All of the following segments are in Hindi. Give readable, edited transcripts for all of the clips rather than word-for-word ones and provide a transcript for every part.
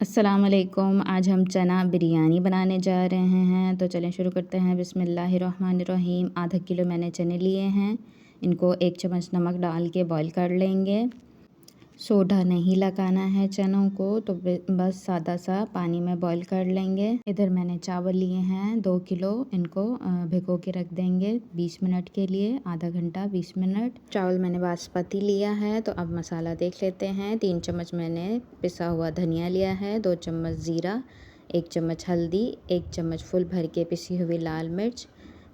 अस्सलाम वालेकुम। आज हम चना बिरयानी बनाने जा रहे हैं, तो चलें शुरू करते हैं। बिस्मिल्लाहिर्रहमानिर्रहीम। आधा किलो मैंने चने लिए हैं, इनको 1 चम्मच नमक डाल के बॉईल कर लेंगे। सोडा नहीं लगाना है चनों को, तो बस सादा सा पानी में बॉईल कर लेंगे। इधर मैंने चावल लिए हैं 2 किलो, इनको भिगो के रख देंगे 20 मिनट के लिए, आधा घंटा 20 मिनट। चावल मैंने बासमती लिया है। तो अब मसाला देख लेते हैं। 3 चम्मच मैंने पिसा हुआ धनिया लिया है, 2 चम्मच ज़ीरा, 1 चम्मच हल्दी, 1 चम्मच फुल भर के पिसी हुई लाल मिर्च,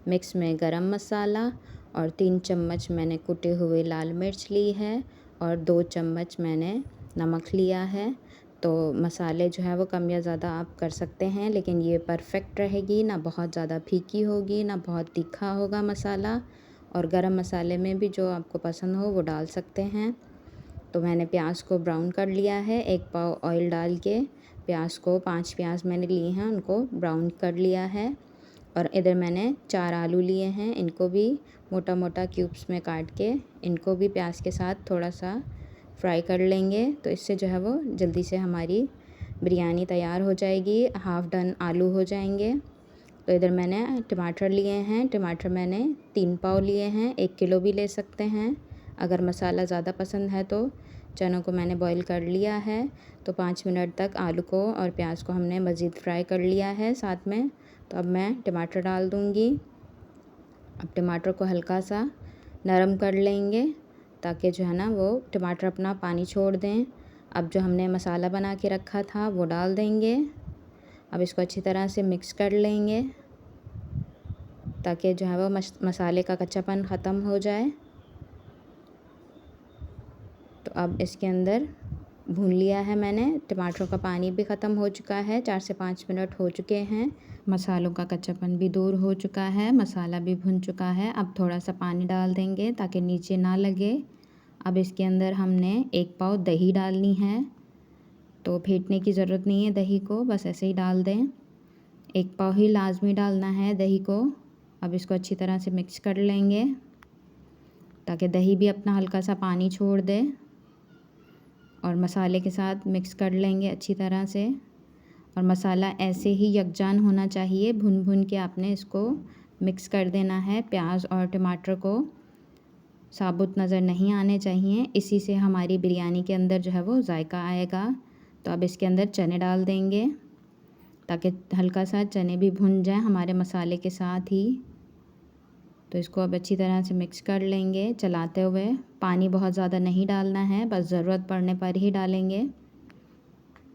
मिक्स में गरम मसाला और 3 चम्मच मैंने कुटे हुए लाल मिर्च ली है और 2 चम्मच मैंने नमक लिया है। तो मसाले जो है वो कम या ज़्यादा आप कर सकते हैं, लेकिन ये परफेक्ट रहेगी, ना बहुत ज़्यादा फीकी होगी ना बहुत तीखा होगा मसाला। और गरम मसाले में भी जो आपको पसंद हो वो डाल सकते हैं। तो मैंने प्याज को ब्राउन कर लिया है, 1 पाव ऑयल डाल के प्याज को 5 प्याज मैंने लिए हैं, उनको ब्राउन कर लिया है। और इधर मैंने 4 आलू लिए हैं, इनको भी मोटा मोटा क्यूब्स में काट के इनको भी प्याज के साथ थोड़ा सा फ्राई कर लेंगे। तो इससे जो है वो जल्दी से हमारी बिरयानी तैयार हो जाएगी, हाफ़ डन आलू हो जाएंगे। तो इधर मैंने टमाटर लिए हैं, टमाटर मैंने 3 पाव लिए हैं, 1 किलो भी ले सकते हैं। अगर मसाला ज़्यादा पसंद है तो चनों को मैंने बॉईल कर लिया है। तो 5 मिनट तक आलू को और प्याज को हमने मज़ीद फ्राई कर लिया है साथ में। तो अब मैं टमाटर डाल दूँगी। अब टमाटर को हल्का सा नरम कर लेंगे, ताकि जो है ना वो टमाटर अपना पानी छोड़ दें। अब जो हमने मसाला बना के रखा था वो डाल देंगे। अब इसको अच्छी तरह से मिक्स कर लेंगे, ताकि जो है वो मसाले का कच्चापन ख़त्म हो जाए। तो अब इसके अंदर भून लिया है मैंने, टमाटरों का पानी भी ख़त्म हो चुका है, 4 से 5 मिनट हो चुके हैं। मसालों का कच्चापन भी दूर हो चुका है, मसाला भी भुन चुका है। अब थोड़ा सा पानी डाल देंगे ताकि नीचे ना लगे। अब इसके अंदर हमने 1 पाव दही डालनी है, तो फेंटने की ज़रूरत नहीं है दही को, बस ऐसे ही डाल दें। 1 पाव ही लाजमी डालना है दही को। अब इसको अच्छी तरह से मिक्स कर लेंगे, ताकि दही भी अपना हल्का सा पानी छोड़ दे। और मसाले के साथ मिक्स कर लेंगे अच्छी तरह से। और मसाला ऐसे ही यकजान होना चाहिए, भुन भुन के आपने इसको मिक्स कर देना है। प्याज और टमाटर को साबुत नज़र नहीं आने चाहिए, इसी से हमारी बिरयानी के अंदर जो है वो जायका आएगा। तो अब इसके अंदर चने डाल देंगे, ताकि हल्का सा चने भी भुन जाएं हमारे मसाले के साथ ही। तो इसको अब अच्छी तरह से मिक्स कर लेंगे चलाते हुए। पानी बहुत ज़्यादा नहीं डालना है, बस ज़रूरत पड़ने पर ही डालेंगे।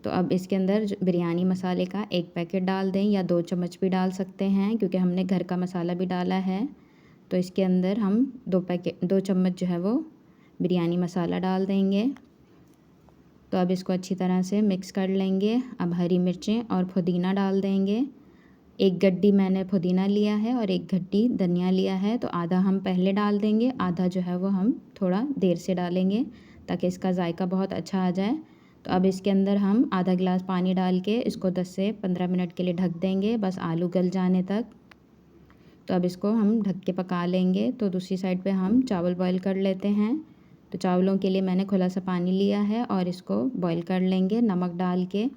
तो अब इसके अंदर बिरयानी मसाले का 1 पैकेट डाल दें, या 2 चम्मच भी डाल सकते हैं, क्योंकि हमने घर का मसाला भी डाला है। तो इसके अंदर हम 2 चम्मच जो है वो बिरयानी मसाला डाल देंगे। तो अब इसको अच्छी तरह से मिक्स कर लेंगे। अब हरी मिर्चें और पुदीना डाल देंगे। 1 गड्डी मैंने पुदीना लिया है और 1 गड्डी धनिया लिया है। तो आधा हम पहले डाल देंगे, आधा जो है वो हम थोड़ा देर से डालेंगे, ताकि इसका जायका बहुत अच्छा आ जाए। तो अब इसके अंदर हम आधा गिलास पानी डाल के इसको 10 से 15 मिनट के लिए ढक देंगे, बस आलू गल जाने तक। तो अब इसको हम ढक के पका लेंगे। तो दूसरी साइड पे हम चावल बॉईल कर लेते हैं। तो चावलों के लिए मैंने खुला सा पानी लिया है और इसको बॉईल कर लेंगे नमक डाल के।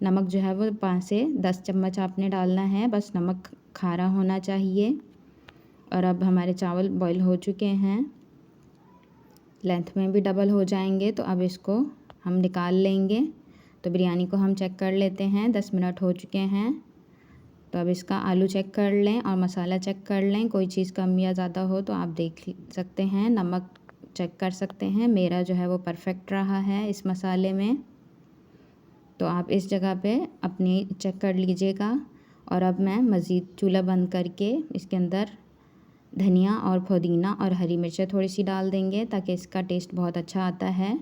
नमक जो है वो 5 से 10 चम्मच आपने डालना है, बस नमक खारा होना चाहिए। और अब हमारे चावल बॉईल हो चुके हैं, लेंथ में भी डबल हो जाएंगे। तो अब इसको हम निकाल लेंगे। तो बिरयानी को हम चेक कर लेते हैं, 10 मिनट हो चुके हैं। तो अब इसका आलू चेक कर लें और मसाला चेक कर लें, कोई चीज़ कम या ज़्यादा हो तो आप देख सकते हैं। नमक चेक कर सकते हैं, मेरा जो है वो परफेक्ट रहा है इस मसाले में। तो आप इस जगह पे अपनी चेक कर लीजिएगा। और अब मैं मज़ीद चूल्हा बंद करके इसके अंदर धनिया और पुदीना और हरी मिर्चें थोड़ी सी डाल देंगे, ताकि इसका टेस्ट बहुत अच्छा आता है।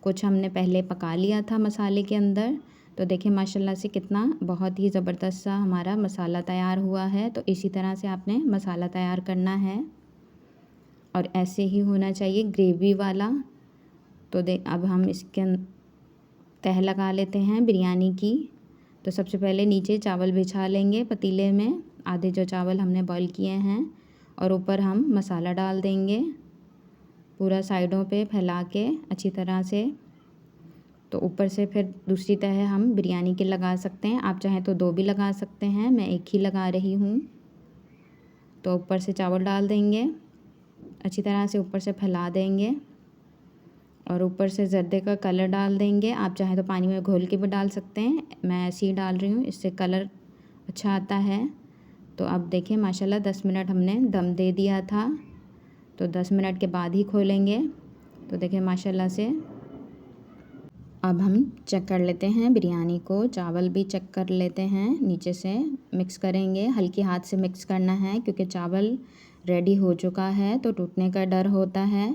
कुछ हमने पहले पका लिया था मसाले के अंदर। तो देखिए माशाल्लाह से कितना बहुत ही ज़बरदस्त सा हमारा मसाला तैयार हुआ है। तो इसी तरह से आपने मसाला तैयार करना है और ऐसे ही होना चाहिए ग्रेवी वाला। तो अब हम इसके तह लगा लेते हैं बिरयानी की। तो सबसे पहले नीचे चावल बिछा लेंगे पतीले में, आधे जो चावल हमने बॉईल किए हैं, और ऊपर हम मसाला डाल देंगे पूरा साइडों पे फैला के अच्छी तरह से। तो ऊपर से फिर दूसरी तह हम बिरयानी की लगा सकते हैं। आप चाहें तो 2 भी लगा सकते हैं, मैं एक ही लगा रही हूँ। तो ऊपर से चावल डाल देंगे, अच्छी तरह से ऊपर से फैला देंगे और ऊपर से ज़र्दे का कलर डाल देंगे। आप चाहें तो पानी में घोल के भी डाल सकते हैं, मैं ऐसे ही डाल रही हूँ, इससे कलर अच्छा आता है। तो अब देखिए माशाल्लाह 10 मिनट हमने दम दे दिया था, तो 10 मिनट के बाद ही खोलेंगे। तो देखिए माशाल्लाह से अब हम चेक कर लेते हैं बिरयानी को, चावल भी चेक कर लेते हैं, नीचे से मिक्स करेंगे, हल्के हाथ से मिक्स करना है क्योंकि चावल रेडी हो चुका है तो टूटने का डर होता है।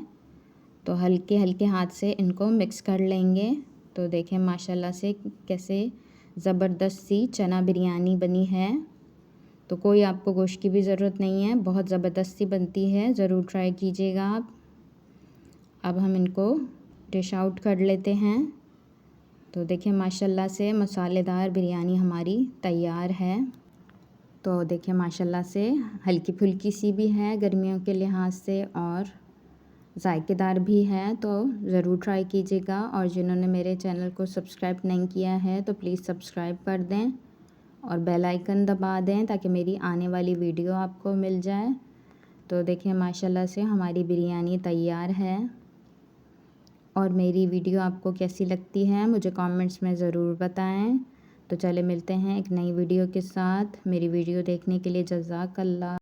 तो हल्के हल्के हाथ से इनको मिक्स कर लेंगे। तो देखें माशाल्लाह से कैसे ज़बरदस्त सी चना बिरयानी बनी है। तो कोई आपको गोश्त की भी ज़रूरत नहीं है, बहुत ज़बरदस्त सी बनती है, ज़रूर ट्राई कीजिएगा आप। अब हम इनको डिश आउट कर लेते हैं। तो देखिए माशाल्लाह से मसालेदार बिरयानी हमारी तैयार है। तो देखिए माशाल्लाह से हल्की फुल्की सी भी है गर्मियों के लिहाज से और जायकेदार भी है, तो ज़रूर ट्राई कीजिएगा। और जिन्होंने मेरे चैनल को सब्सक्राइब नहीं किया है तो प्लीज़ सब्सक्राइब कर दें और बेल आइकन दबा दें ताकि मेरी आने वाली वीडियो आपको मिल जाए। तो देखिए माशाल्लाह से हमारी बिरयानी तैयार है। और मेरी वीडियो आपको कैसी लगती है मुझे कमेंट्स में ज़रूर बताएं। तो चले मिलते हैं एक नई वीडियो के साथ। मेरी वीडियो देखने के लिए जज़ाकल्लाह।